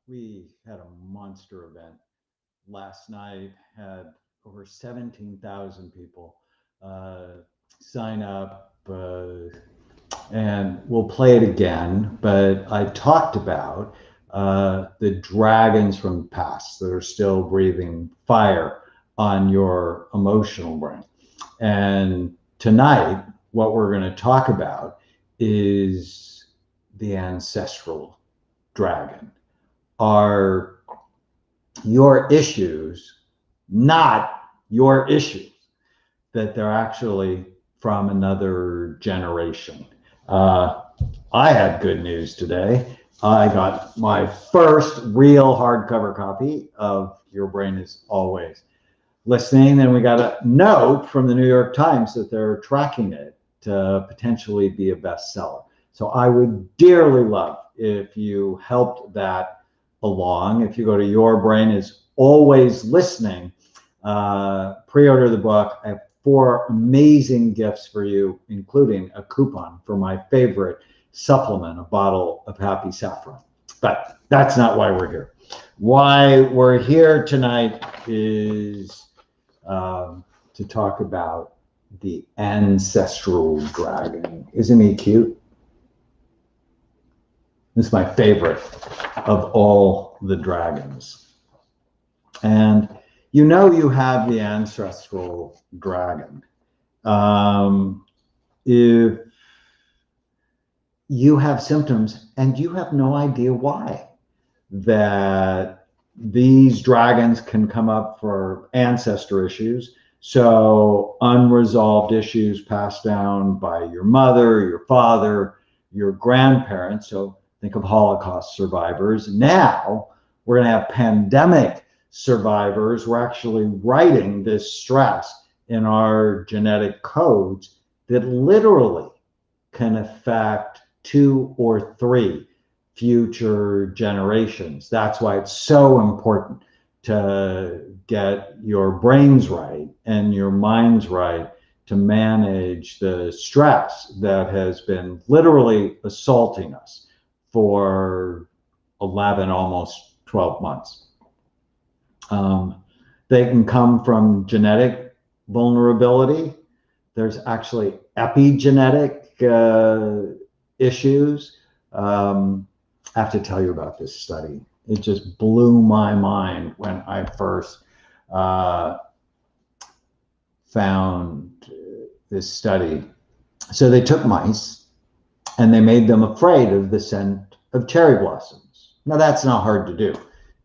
We had a monster event last night, had over 17,000 people uh, sign up, and we'll play it again. But I talked about the dragons from the past that are still breathing fire on your emotional brain. And tonight, what we're going to talk about is the ancestral dragon. Are your issues not your issues, that they're actually from another generation. Uh, I had good news today. I got my first real hardcover copy of Your Brain is Always Listening, and we got a note from the New York Times that they're tracking it to potentially be a bestseller. So I would dearly love if you helped that along. If you go to Your Brain is Always Listening, pre-order the book. I have four amazing gifts for you, including a coupon for my favorite supplement, a bottle of Happy Saffron. But that's not why we're here. Why we're here tonight is to talk about the ancestral dragon. Isn't he cute? This is my favorite of all the dragons. And you know you have the ancestral dragon if you have symptoms and you have no idea why, that these dragons can come up for ancestor issues. So unresolved issues passed down by your mother, your father, your grandparents. So think of Holocaust survivors. Now we're going to have pandemic survivors. We're actually writing this stress in our genetic codes that literally can affect 2 or 3 future generations. That's why it's so important to get your brains right and your minds right to manage the stress that has been literally assaulting us for 11, almost 12 months. They can come from genetic vulnerability. There's actually epigenetic issues. I have to tell you about this study. It just blew my mind when I first found this study. So they took mice and they made them afraid of the scent of cherry blossoms. Now that's not hard to do.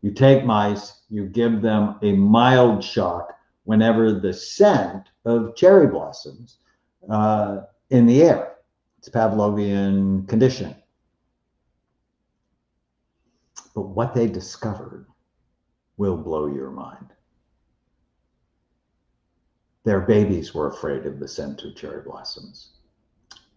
You take mice, you give them a mild shock whenever the scent of cherry blossoms in the air. It's Pavlovian conditioning. But what they discovered will blow your mind. Their babies were afraid of the scent of cherry blossoms,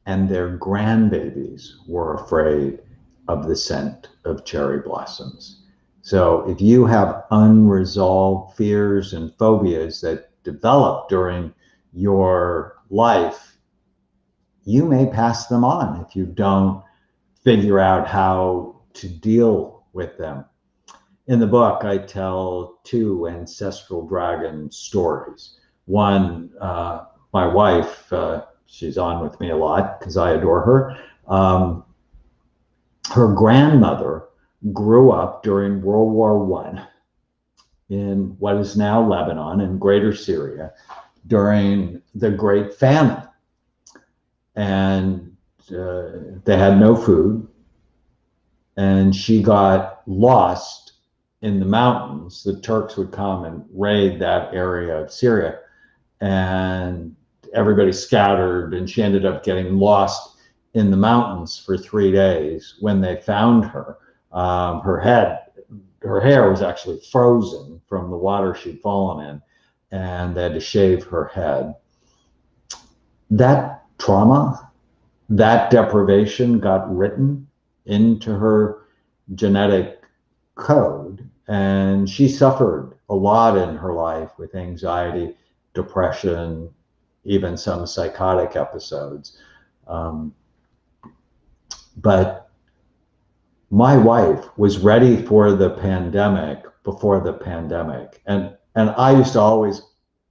and their grandbabies were afraid of the scent of cherry blossoms. So if you have unresolved fears and phobias that develop during your life, you may pass them on if you don't figure out how to deal with them. In the book, I tell 2 ancestral dragon stories. One, my wife, she's on with me a lot because I adore her. Her grandmother grew up during World War I in what is now Lebanon and Greater Syria during the Great Famine. And they had no food. And she got lost in the mountains. The Turks would come and raid that area of Syria, and everybody scattered, and she ended up getting lost in the mountains for 3 days. When they found her, her hair was actually frozen from the water she'd fallen in, and they had to shave her head. That trauma, that deprivation got written into her genetic code, and she suffered a lot in her life with anxiety, depression, even some psychotic episodes. But my wife was ready for the pandemic before the pandemic. And I used to always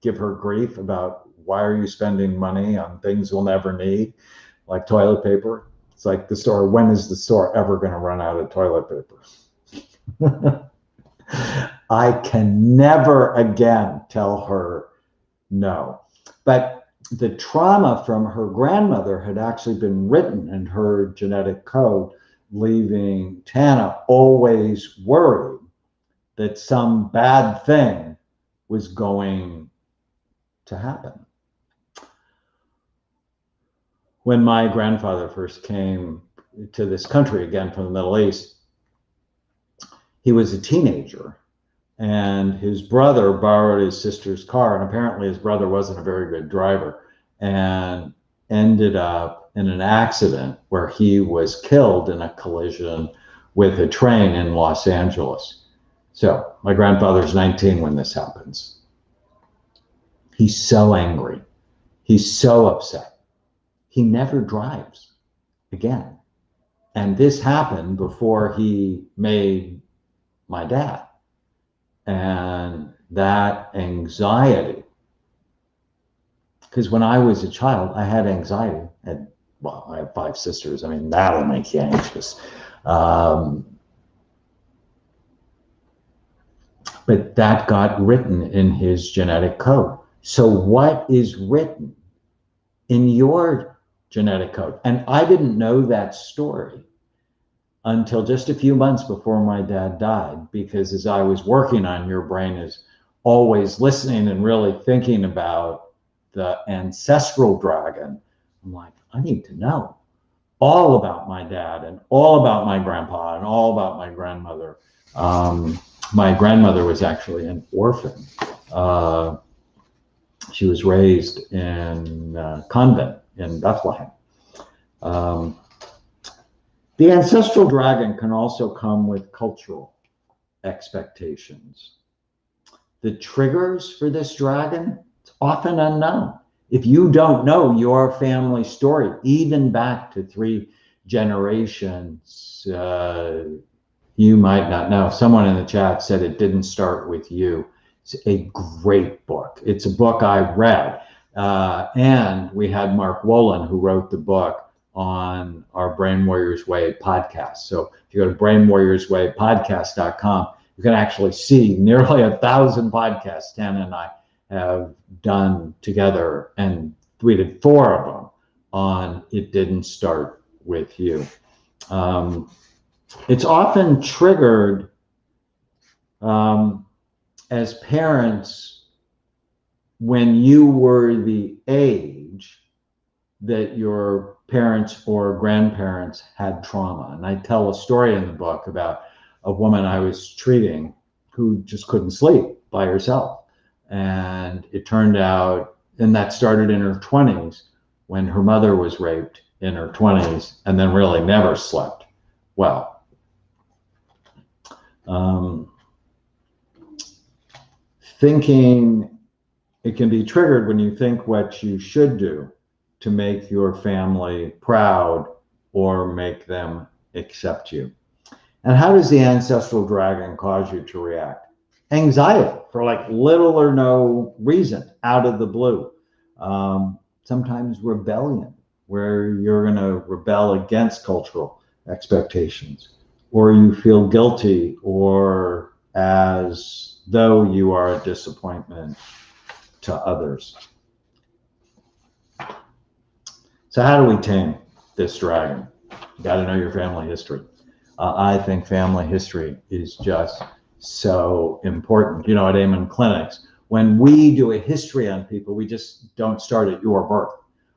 give her grief about, why are you spending money on things we'll never need, like toilet paper? It's like the store, when is the store ever going to run out of toilet paper? I can never again tell her no. But the trauma from her grandmother had actually been written in her genetic code, leaving Tana always worried that some bad thing was going to happen. When my grandfather first came to this country, again from the Middle East, he was a teenager, and his brother borrowed his sister's car, and apparently his brother wasn't a very good driver, and ended up in an accident where he was killed in a collision with a train in Los Angeles. So my grandfather's 19 when this happens. He's so angry. He's so upset. He never drives again. And this happened before he made my dad. And that anxiety, because when I was a child, I had anxiety. Well, I have 5 sisters. I mean, that'll make you anxious. But that got written in his genetic code. So what is written in your genetic code? And I didn't know that story until just a few months before my dad died, because as I was working on Your Brain Is Always Listening and really thinking about the ancestral dragon, I'm like, I need to know all about my dad and all about my grandpa and all about my grandmother. My grandmother was actually an orphan. She was raised in a convent in Bethlehem. The ancestral dragon can also come with cultural expectations. The triggers for this dragon, it's often unknown. If you don't know your family story, even back to 3 generations, you might not know. Someone in the chat said It Didn't Start With You. It's a great book. It's a book I read. And we had Mark Wolin, who wrote the book, on our Brain Warriors Way podcast. So if you go to brainwarriorswaypodcast.com, you can actually see nearly 1,000 podcasts Tana and I have done together, and we did 4 of them on It Didn't Start With You. It's often triggered as parents when you were the age that your parents or grandparents had trauma. And I tell a story in the book about a woman I was treating who just couldn't sleep by herself. And it turned out, and that started in her 20s when her mother was raped in her 20s, and then really never slept well. Thinking, it can be triggered when you think what you should do to make your family proud or make them accept you. And how does the ancestral dragon cause you to react? Anxiety for like little or no reason, out of the blue. Sometimes rebellion, where you're going to rebel against cultural expectations, or you feel guilty or as though you are a disappointment to others. So how do we tame this dragon? You got to know your family history. I think family history is just so important. You know, at Amen Clinics, when we do a history on people, we just don't start at your birth.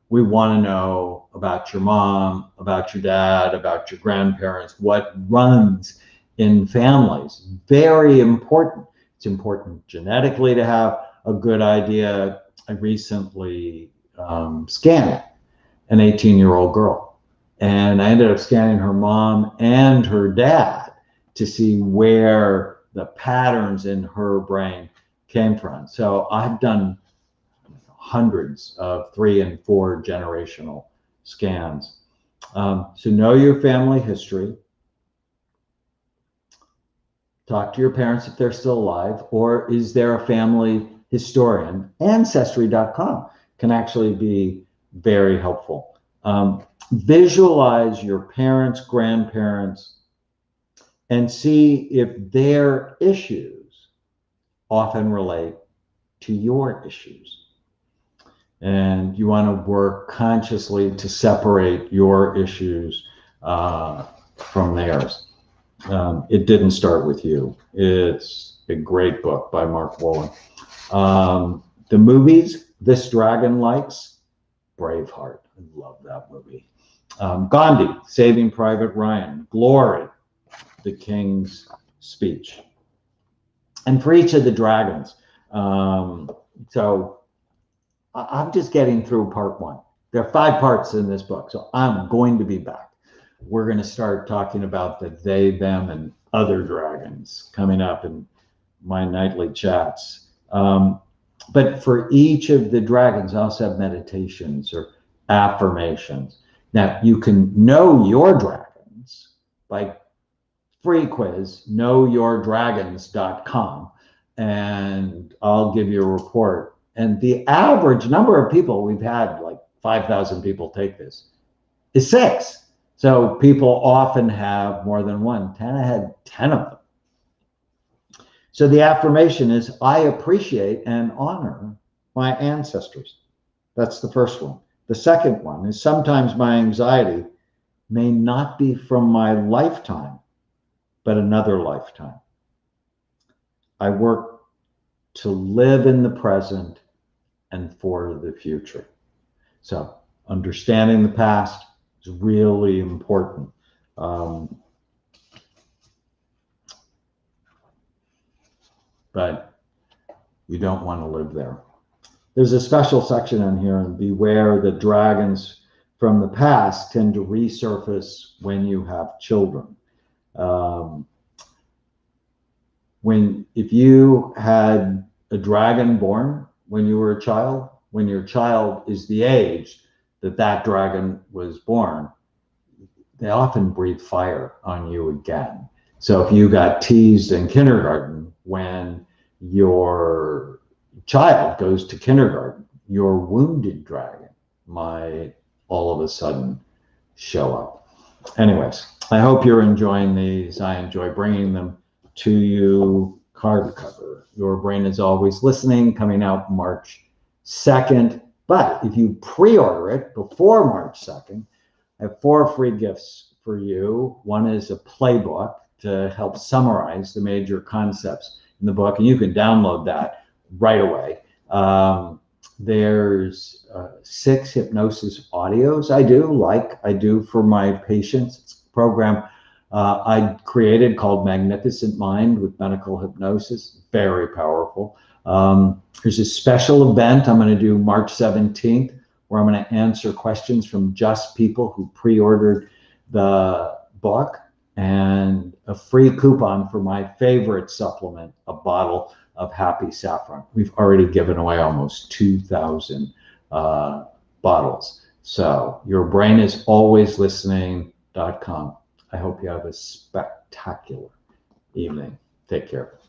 We want to know about your mom, about your dad, about your grandparents, what runs in families. Very important. It's important genetically to have a good idea. I recently scanned an 18-year-old girl, and I ended up scanning her mom and her dad to see where the patterns in her brain came from. So I've done hundreds of 3 and 4 generational scans. So know your family history. talk to your parents if they're still alive, or is there a family historian? Ancestry.com can actually be very helpful. Visualize your parents, grandparents, and see if their issues often relate to your issues. And you want to work consciously to separate your issues from theirs. It didn't start with you. It's a great book by Mark Wolin. The movies, This Dragon Likes, Braveheart. I love that movie. Gandhi, Saving Private Ryan. Glory, The King's Speech. And for each of the dragons, so I'm just getting through part 1. There are 5 parts in this book, so I'm going to be back. We're going to start talking about the they, them, and other dragons coming up in my nightly chats. But for each of the dragons, I also have meditations or affirmations. Now, you can know your dragons by free quiz, knowyourdragons.com, and I'll give you a report. And the average number of people, we've had like 5,000 people take this, is 6. So people often have more than one. I had 10 of them. So the affirmation is, I appreciate and honor my ancestors. That's the first one. The second one is, sometimes my anxiety may not be from my lifetime, but another lifetime. I work to live in the present and for the future. So understanding the past is really important. But you don't want to live there. There's a special section in here, and beware the dragons from the past tend to resurface when you have children. If you had a dragon born when you were a child, when your child is the age that that dragon was born, they often breathe fire on you again. So if you got teased in kindergarten, when your child goes to kindergarten, your wounded dragon might all of a sudden show up. Anyways, I hope you're enjoying these. I enjoy bringing them to you. Card cover. Your Brain is Always Listening, coming out March 2nd. But if you pre-order it before March 2nd, I have 4 free gifts for you. One is a playbook to help summarize the major concepts in the book, and you can download that right away. There's 6 hypnosis audios I do for my patients. It's a program I created called Magnificent Mind with medical hypnosis. Very powerful. There's a special event I'm going to do March 17th, where I'm going to answer questions from just people who pre-ordered the book, and a free coupon for my favorite supplement, a bottle of Happy Saffron. We've already given away almost 2,000 bottles. So yourbrainisAlwaysListening.com. I hope you have a spectacular evening. Take care.